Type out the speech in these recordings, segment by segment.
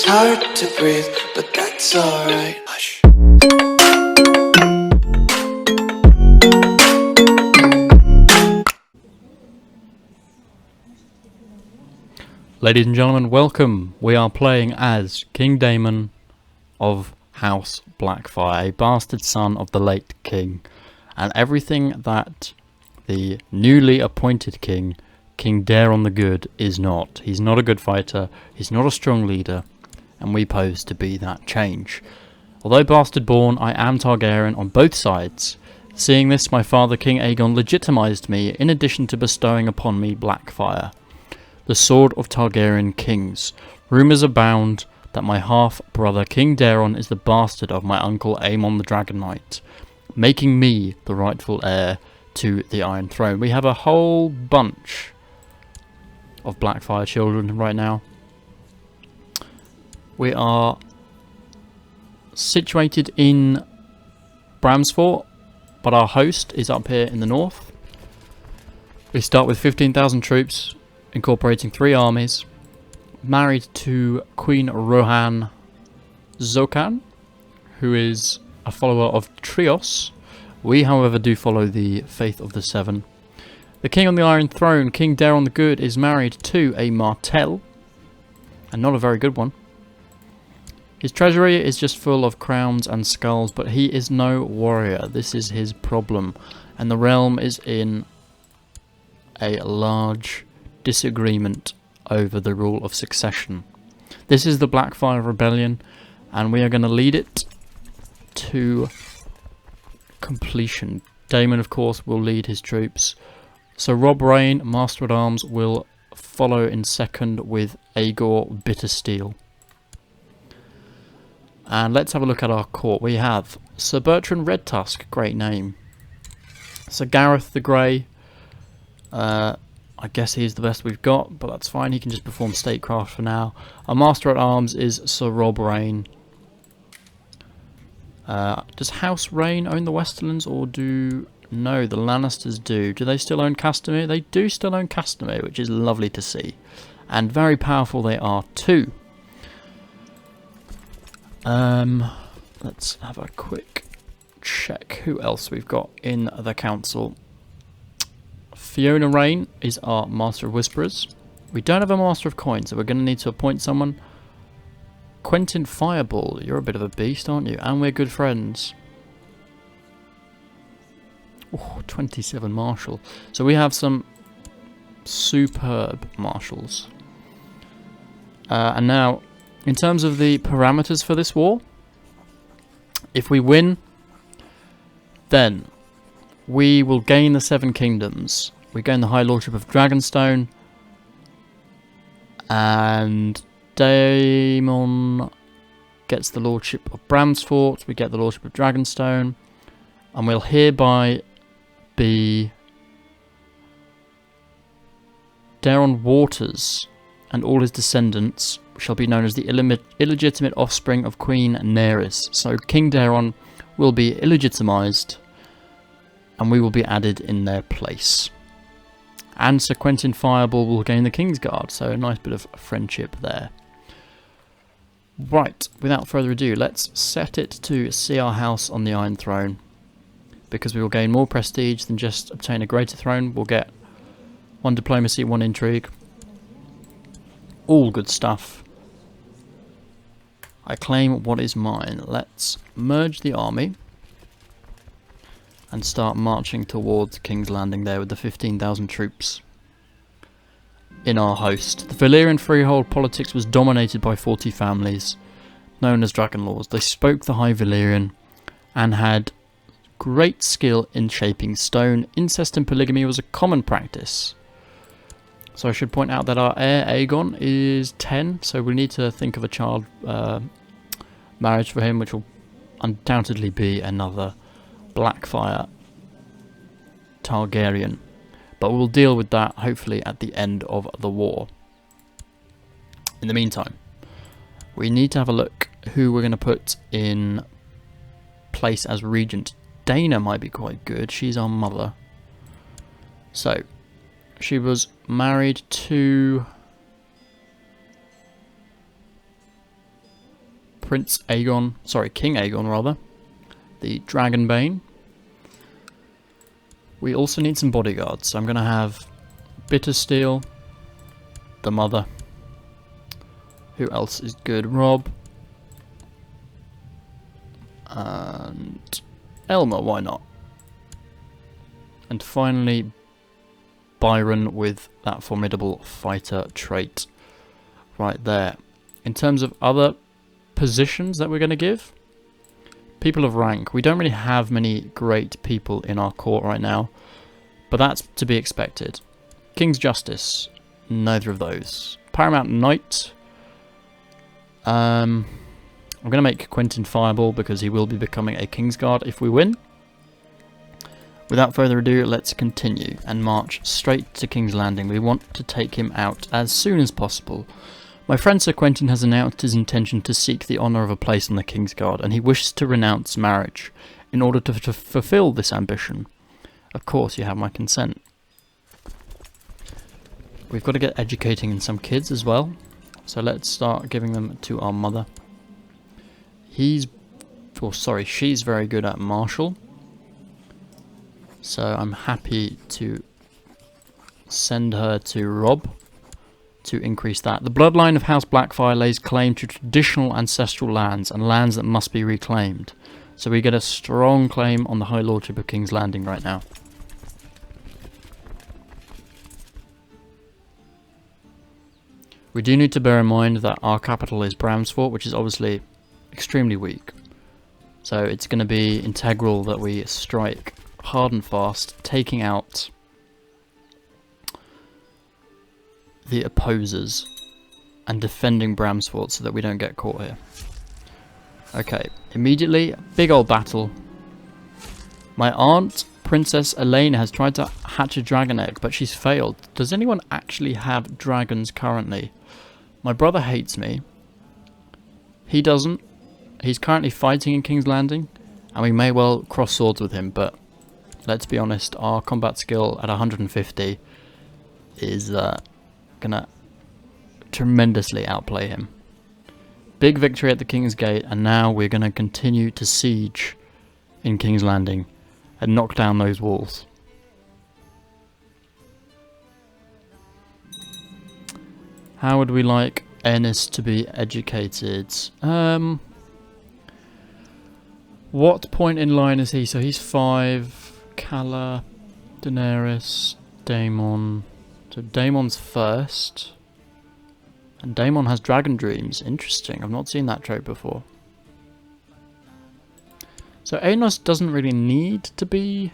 It's hard to breathe, but that's alright. Hush. Ladies and gentlemen, welcome. We are playing as King Daemon of House Blackfyre, a bastard son of the late king, and everything that the newly appointed king, King Daemon the Good, is not. He's not a good fighter, he's not a strong leader, and we pose to be that change. Although bastard born, I am Targaryen on both sides. Seeing this, my father King Aegon legitimized me, in addition to bestowing upon me Blackfyre, the sword of Targaryen kings. Rumours abound that my half-brother King Daemon is the bastard of my uncle Aemon the Dragon Knight, making me the rightful heir to the Iron Throne. We have a whole bunch of Blackfyre children right now. We are situated in Bramsfort, but our host is up here in the north. We start with 15,000 troops, incorporating 3 armies, married to Queen Rohan Zokan, who is a follower of Trios. We, however, do follow the faith of the Seven. The king on the Iron Throne, King Daemon the Good, is married to a M.A.T.E, and not a very good one. His treasury is just full of crowns and skulls, but he is no warrior. This is his problem, and the realm is in a large disagreement over the rule of succession. This is the Blackfyre Rebellion, and we are going to lead it to completion. Daemon, of course, will lead his troops. So Robb Rain, Master at Arms, will follow in second with Aegor Bittersteel. And let's have a look at our court. We have Sir Bertrand Redtusk, great name. Sir Gareth the Grey, I guess he's the best we've got, but that's fine. He can just perform statecraft for now. Our Master at Arms is Sir Robb Rain. Does House Rain own the Westerlands, or do... No, the Lannisters do. Do they still own Castamere? They do still own Castamere, which is lovely to see. And very powerful they are too. Let's have a quick check who else we've got in the council. Fiona Rain is our Master of Whisperers. We don't have a Master of Coin, so we're going to need to appoint someone. Quentin Fireball, you're a bit of a beast, aren't you? And we're good friends. Oh, 27 Marshal. So we have some superb Marshals. And now, in terms of the parameters for this war, if we win, then we will gain the 7 kingdoms. We gain the High Lordship of Dragonstone, and Daemon gets the Lordship of Bramsfort. We get the Lordship of Dragonstone, and we'll hereby be Daemon Waters, and all his descendants shall be known as the illegitimate offspring of Queen Nerys. So King Daemon will be illegitimized, and we will be added in their place. And Sir Quentin Fireball will gain the Kingsguard, so a nice bit of friendship there. Right, without further ado, let's set it to see our house on the Iron Throne, because we will gain more prestige than just obtain a greater throne. We'll get 1 diplomacy, 1 intrigue. All good stuff. I claim what is mine. Let's merge the army and start marching towards King's Landing there with the 15,000 troops in our host. The Valyrian freehold politics was dominated by 40 families known as Dragon Lords. They spoke the High Valyrian and had great skill in shaping stone. Incest and polygamy was a common practice. So I should point out that our heir Aegon is 10, so we need to think of a child marriage for him, which will undoubtedly be another Blackfyre Targaryen, but we'll deal with that hopefully at the end of the war. In the meantime, we need to have a look who we're going to put in place as regent. Dana might be quite good. She's our mother. So she was married to King Aegon rather, the Dragonbane. We also need some bodyguards, so I'm going to have Bittersteel, the mother. Who else is good? Robb. And Elmer, why not? And finally, Byron with that formidable fighter trait right there. In terms of other positions that we're going to give, people of rank. We don't really have many great people in our court right now, but that's to be expected. King's Justice, neither of those. Paramount Knight. I'm going to make Quentin Fireball because he will be becoming a Kingsguard if we win. Without further ado, let's continue and march straight to King's Landing. We want to take him out as soon as possible. My friend Sir Quentin has announced his intention to seek the honour of a place on the Kingsguard, and he wishes to renounce marriage in order to fulfil this ambition. Of course, you have my consent. We've got to get educating in some kids as well, so let's start giving them to our mother. She's very good at martial, so I'm happy to send her to Robb to increase that. The bloodline of House Blackfyre lays claim to traditional ancestral lands and lands that must be reclaimed. So we get a strong claim on the High Lordship of King's Landing right now. We do need to bear in mind that our capital is Bramsfort, which is obviously extremely weak. So it's going to be integral that we strike hard and fast, taking out the opposers and defending Bramsfort so that we don't get caught here. Okay, immediately, big old battle. My aunt, Princess Elena, has tried to hatch a dragon egg, but she's failed. Does anyone actually have dragons currently? My brother hates me. He doesn't. He's currently fighting in King's Landing, and we may well cross swords with him, but let's be honest, our combat skill at 150 is gonna tremendously outplay him. Big victory at the King's Gate, and now we're gonna continue to siege in King's Landing and knock down those walls. How would we like Ennis to be educated? What point in line is he? So he's 5. Calla, Daenerys, Daemon. So Daemon's first. And Daemon has dragon dreams. Interesting. I've not seen that trait before. So Aenos doesn't really need to be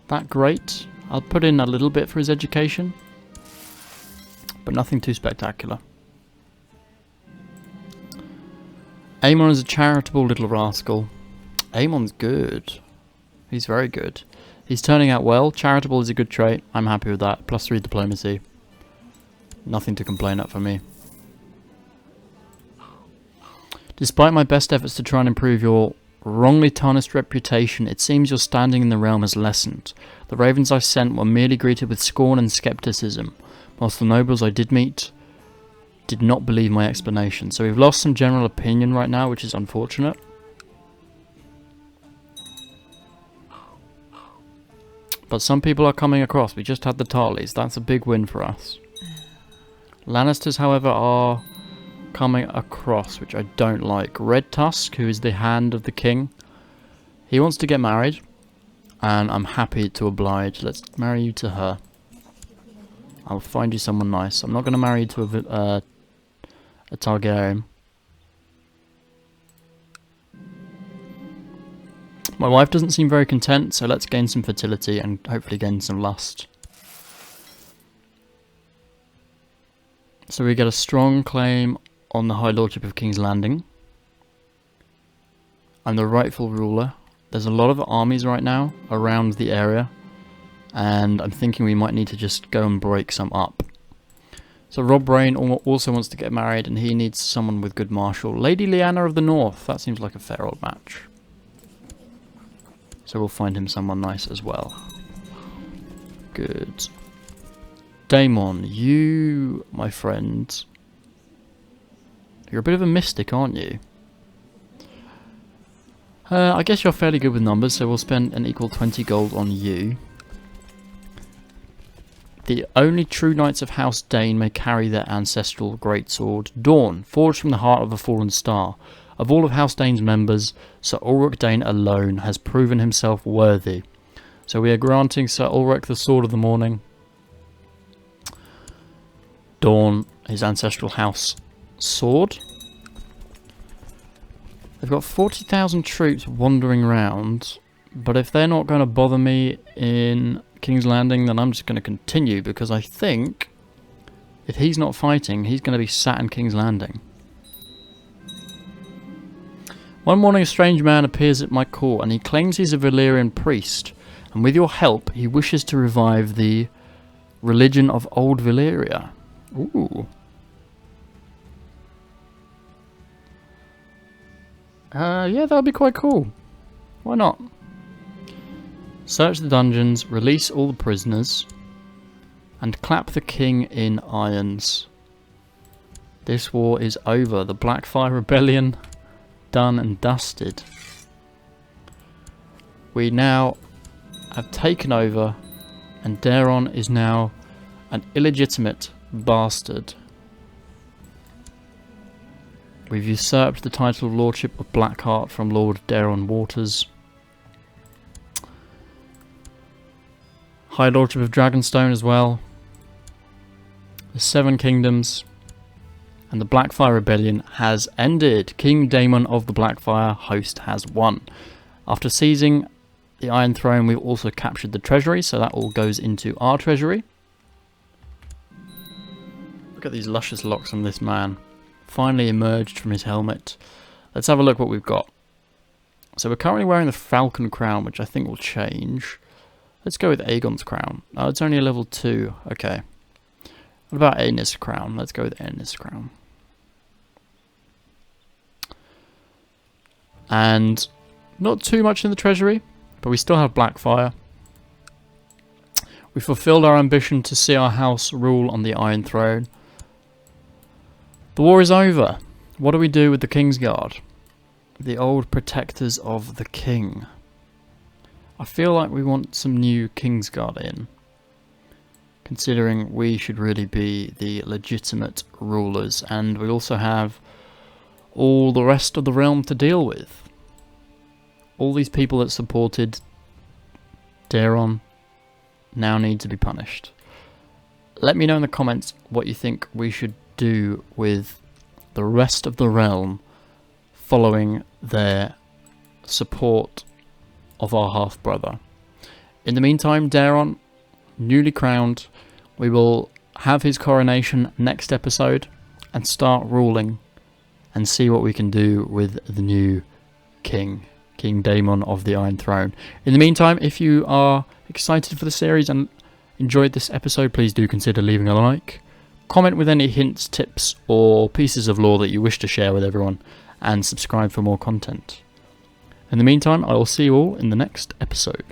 that great. I'll put in a little bit for his education, but nothing too spectacular. Aemon is a charitable little rascal. Aemon's good. He's very good. He's turning out well. Charitable is a good trait. I'm happy with that. +3 diplomacy. Nothing to complain at for me. Despite my best efforts to try and improve your wrongly tarnished reputation, it seems your standing in the realm has lessened. The ravens I sent were merely greeted with scorn and skepticism, whilst the nobles I did meet did not believe my explanation. So we've lost some general opinion right now, which is unfortunate. But some people are coming across. We just had the Tarleys. That's a big win for us. Lannisters, however, are coming across, which I don't like. Red Tusk, who is the hand of the king, he wants to get married, and I'm happy to oblige. Let's marry you to her. I'll find you someone nice. I'm not going to marry you to a Targaryen. My wife doesn't seem very content, so let's gain some fertility and hopefully gain some lust. So we get a strong claim on the High Lordship of King's Landing. I'm the rightful ruler. There's a lot of armies right now around the area, and I'm thinking we might need to just go and break some up. So Robb Brain also wants to get married, and he needs someone with good martial. Lady Lyanna of the North, that seems like a fair old match. So we'll find him someone nice as well. Good. Daemon, you, my friend, You're a bit of a mystic, aren't you? I guess you're fairly good with numbers, so we'll spend an equal 20 gold on you. The only true knights of House Dane may carry their ancestral greatsword, Dawn, forged from the heart of a fallen star. Of all of House Dane's members, Sir Ulrich Dane alone has proven himself worthy. So we are granting Sir Ulrich the Sword of the Morning. Dawn, his ancestral house sword. They've got 40,000 troops wandering around, but if they're not going to bother me in King's Landing, then I'm just going to continue, because I think if he's not fighting, he's going to be sat in King's Landing. One morning a strange man appears at my court, and he claims he's a Valyrian priest, and with your help he wishes to revive the religion of old Valyria. Ooh. Yeah, that'll be quite cool. Why not? Search the dungeons, release all the prisoners, and clap the king in irons. This war is over. The Blackfyre rebellion, done and dusted. We now have taken over, and Daemon is now an illegitimate bastard. We've usurped the title of Lordship of Blackheart from Lord Daemon Waters. High Lordship of Dragonstone as well. The Seven Kingdoms. And the Blackfyre Rebellion has ended. King Daemon of the Blackfyre host has won. After seizing the Iron Throne, we've also captured the treasury, so that all goes into our treasury. Look at these luscious locks on this man. Finally emerged from his helmet. Let's have a look what we've got. So we're currently wearing the Falcon Crown, which I think will change. Let's go with Aegon's Crown. Oh, it's only a level 2. Okay. What about Aenys' Crown? Let's go with Aenys' Crown. And not too much in the treasury, but we still have Blackfyre. We fulfilled our ambition to see our house rule on the Iron Throne. The war is over. What do we do with the Kingsguard? The old protectors of the king. I feel like we want some new Kingsguard in, considering we should really be the legitimate rulers, and we also have all the rest of the realm to deal with. All these people that supported Daemon now need to be punished. Let me know in the comments what you think we should do with the rest of the realm following their support of our half-brother. In the meantime, Daemon, newly crowned, we will have his coronation next episode and start ruling and see what we can do with the new king, King Daemon of the Iron Throne. In the meantime, if you are excited for the series and enjoyed this episode, please do consider leaving a like. Comment with any hints, tips, or pieces of lore that you wish to share with everyone, and subscribe for more content. In the meantime, I will see you all in the next episode.